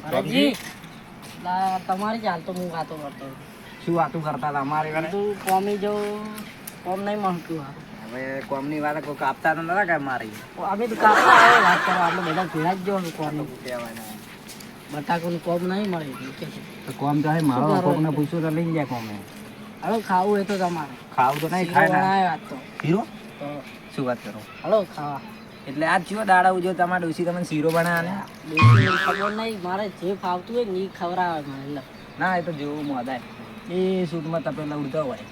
ભરતજી તમારી ચાલ તો હું વાતો કરતો શું વાતું કરતા હતા અમારી વાળે? તું કોમી જો કોમ નહીં મળતું હારું. હવે કોમની વાત કોઈ કાપતા તો નતા કે મારી અમે તો કાપતા આવે વાત કરો આપણે બધા ભેળા જ જો કોમ કહેવાય બટાકોનું કોમ નહીં મળે એટલે કે છે. તો કોમ તો હે મારો કોકને પૂછ્યું તો લઈને જાય કોમે. હલો ખાવું એ તો તમારે ખાવું તો નહીં શીરો ખાય ને. બનાવે વાત તો શીરો? તો શું વાત કરો? હલો ખાવા એટલે આજ ચિયો દાડા ઉજો તમારે ડોસી તમને શીરો બનાવે? દેશી ખબર નહીં મારે જે ફાવતું હોય ને એ ખવડાવે મને એટલે ના એ તો જેવું મોદાય એ સૂટમાં તપેલા ઉડતા હોય.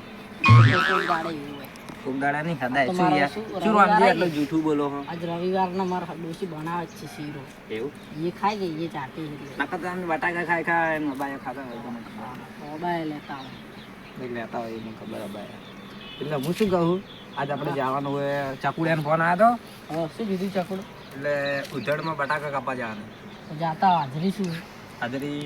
કોઈ દાડે એવું હોય. કોક દાડા નહીં ખાધા તો શું મારે યાર? શું શું રવિવારે રામજી એટલું જૂઠું બોલો હો? આજ રવિવારના મારા ડોસી બનાવે જ છે શીરો એવું એ ખાઈ ગઈ એ ચાટી નકર તમે બટાકા ખાય ખાય મોબાઈલ ખાતા હોય તમને મોબાઈલ લેતા આવે નહીં લેતા હોય એને ખબર અબાય. એટલે હું શું કહું આજ આપણે જવાનું હોય ચકુડિયાનો ફોન આવ્યો હતો શું કીધું ચકડું એટલે ઉધડમાં બટાકા કાપવા જવાનું. તો જાતા હાજરી શું હાજરી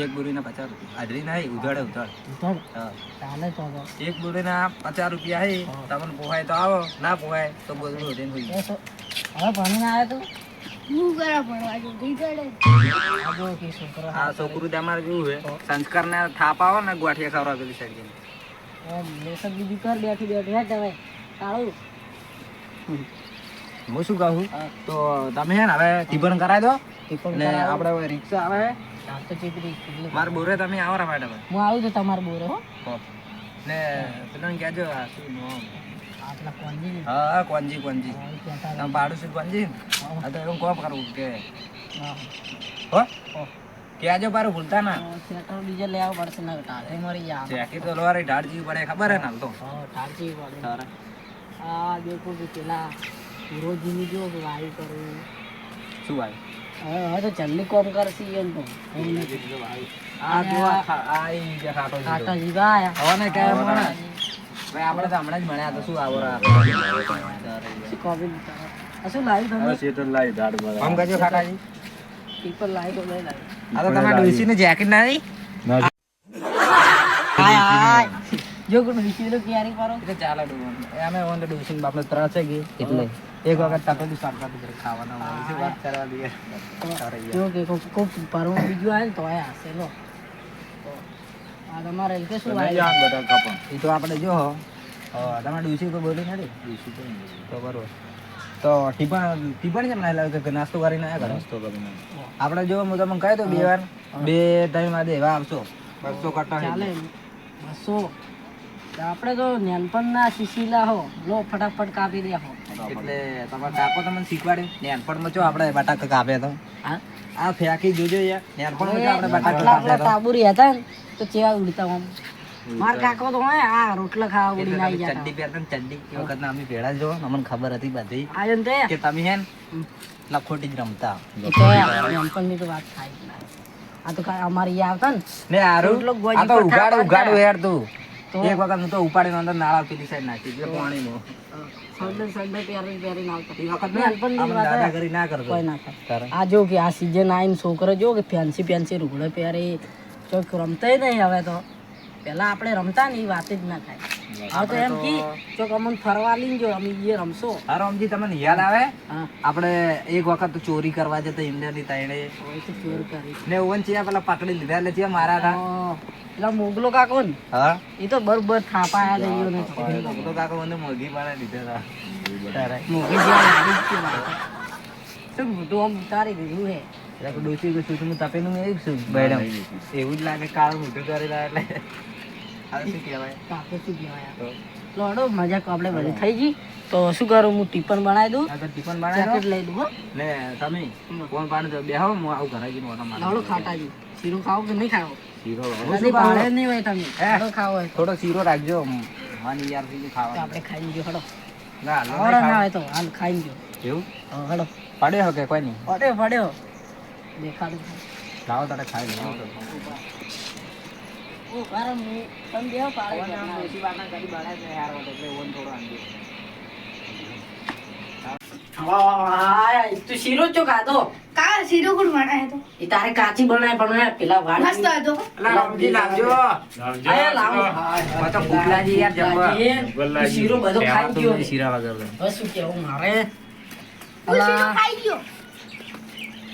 એક બોરીના 50 રૂપિયા. હાજરી નહીં ઉધડે ઉધડ. ઉધડ હા ચાલે તો એક બોરીના 50 રૂપિયા હે. તમને પોહાય તો આવો ના પોહાય તો બોરી ઉધીને હોઈ એ તો હવે ભણીને આવ્યો તું હું કરા ભણવા જો દીકડે આ જો કે છોકરો આ છોકરું તમારે કેવું છે સંસ્કારને થાપ આવો ને ગોઠિયા ખવડાવે પેલી સાઈડ. ઓમ લેસન બીજું કર બેઠી બેઠી હે તમે કાળું હું શું કહું તો તમે હે ને હવે ટિફિન કરાવી દો ટિફિન ને કરાવો. આપણે હવે રિક્ષા આવે ચાલ તો ચીકરી એટલે મારે બોરે તમે આવો રા મેડમ હું આવું છું તમારે બોરે હો ને પેલા કહેજો આ શું નામ? આટલા કોંજી હા હા કોંજી કોંજી કહેતા તમે પાડું છું કોંજી હા તો એવું કોમ કરવું કે હા હો કહેજો પારું ભૂલતા ના. થિયેટર બીજે લેવા પડશે ને ટાઢે મરી જા જેકી તો લોહારી ઢાળ જેવી પડે ખબર હે ને હાલ તો હા ટાઢી પડે તારે આ દેખો કે પેલા રોજીની જો વાયુ કરું શું ભાઈ હવે તો જલ્દી કોમ કરશે એમ તો આ જો આ ઈ જે ખાટો છે કાંટા જીવા આયા હવે ને કહે મને ભાઈ આપણે તો હમણાં જ મળ્યા તો શું આવો રા શું કોબી શું લાવ્યું તમે આમ કહેજો ખાટાજી પીપલ લાવ્યું તો લઈ લાવ્યું આ તો તમારા ડોસીને જેકેટ ના નહીં હાય હાય જો કોણ વિચિત્ર ક્યારી પારો એટલે ચાલે ડોન એમે ઓન ડોસીને બાપને ત્રાસ છે કે એટલે એક વખત તપેલું શાકભાજી ઘરે ખાવાના હોય છે વાત કરવા દે જો કે કોક પારો બીજું આવે ને તો આયા હશે લો તો આ તમારે કે શું આવ્યું એ તો આપણે જો તમારે ડોસી કોઈ બોલી નથી ડોસી તો બરોબર તો ટીપણ કેમ ના લાવ્યો કે નાસ્તો કરીને આવ્યા ઘરે નાસ્તો કરીને આપણે જો હું તમને કહી દઉં 2 વાર 2 ટાઈમ આજે એવા આવશો 200 કટ્ટા ચાલે 200 આપણે તો નેનપણના શીશીલા હો લો ફટાફટ કાપી દે હો એટલે તમારા કાકો તમને શીખવાડ્યું નેનપણમાં જો આપણે બટાકા કાપ્યા તો હા આ ફેંકી જોજો યાર નેનપણમાં જો આપણે બટાકા આટલા કાપ્યા તો તાબુરી હતા ને તો ચેવા ઉડતા આમ માર કાકો તો હોય આ રોટલા ખાવા ઉડી એટલે નાઈ તમે જતા ચડ્ડી પહેરતા ને ચડ્ડી એ વખત અમે ભેળા જો અમને ખબર હતી બધી આયો ને તે કે તમે હે ને લખોટી જ રમતા એ તો નેનપણની તો વાત થાય જ ના. આ તો કાંઈ અમારે અહીંયા આવતા ને ને આરું રોટલો ગોજી આ તો પર ઉગાડ ખાવા ઉગાડ હેર તું તો? એક વખત હું તો ઉપાડીને અંદર નાળા પેલી સાઈડ નાખી એટલે પાણીમાં સડે પહેરીને આવતા એ વખત નેનપણની આપણે વાત હે. દાદાગીરી ના કરતો કોઈ ના થાય તારે આ જો કે આ સીઝન આવીને છોકરો જો કે ફેન્સી રૂગડે પહેરે ચોક રમતાય નહીં હવે તો પહેલા આપણે રમતા ને એ વાત જ ના થાય હવે તો એમ કી ચોક અમને ફરવા લઈને જો અમે એ રમશો હા રામજી તમને યાદ આવે હા આપણે એક વખત તો ચોરી કરવા જતા ઇન્ડિયાની તાઈડે હવે તો ચોર કરી ને ઓવન ચિયા પેલા પકડી લીધા એટલે ચિયા મારા હતા પેલા મોગલો કાકો ને હા એ તો બરોબર થાપાયા લઈ ને તો કાકા મને મોગી પાડા લીધા હતા તારે મોગી જેવા લાગી જ છે બાપા. શું મોટું આમ ઉતારી દીધું હે એટલે ડોસી કે શું તપેલું મેં એક છું મેડમ એવું જ લાગે કાળું મોટું કરેલા એટલે હવે શું કહેવાય કાકો શું કહેવાય તો લોડો મજાક આપણે બધી થઈ ગઈ તો શું કરું હું ટિફન બનાવી દઉં આ તો ટિફિન બનાવી જેકેટ લઈ દઉં હો ને તમે કોણ પાડે તો બેહો હું આવું ઘરે જઈને ઓટો મારું. લાવડો ખાટાજી શીરો ખાઓ કે નહીં ખાઓ શીરો નથી ભાડે નહીં હોય તમે હે? લાવડો ખાવો હોય તો થોડો શીરો રાખજો માની યાર થી ખાવા આપણે ખાઈને જો હડો ના આવડે ના હોય તો હાલ ખાઈને જો એવું હડો પડ્યો હકે કોઈ નહીં પડ્યો પડ્યો દેખાડું લાવો તારે ખાઈ લો ઓ કારણ હું તમે દેવો પાડે તું શીરો ચો ખાધો કા શીરો કોણ બનાવે તો એ તારે કાચી બનાય પણ પેલા વાળ મસ્ત હતો રામજી લાવજો અરે લાવો તો ભૂખલાજી યાર જમવા તું શીરો બધો ખાઈ ગયો શીરા વગર હવે શું કેવું મારે હું શીરો ખાઈ ગયો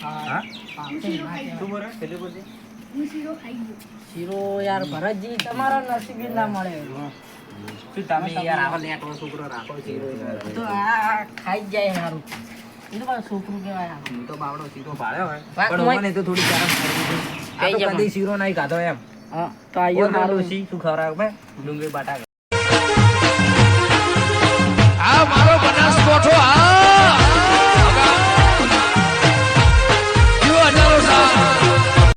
હા હા, શું બોલે કેટલી બોલતી હું શીરો ખાઈ ગયો. શીરો યાર ભરતજી તમારો નસીબ જ ના મળે શું તમે યાર આવો લેટો છોકરો રાખો શીરો તો આ ખાઈ જ જાય સારું એ તો પાછું છોકરું કહેવાય આ. હું તો બાવડો શીરો પાડ્યો હોય વાત પણ મોય- મને તો થોડી શરમ આવી ગઈ. આ કઈ તો જમા? કદી શીરો નહીં ખાધો એમ હા તો આયો ઓલો સારું ડોશી શું ખવડાવે ખબર? ડુંગળી બટાકા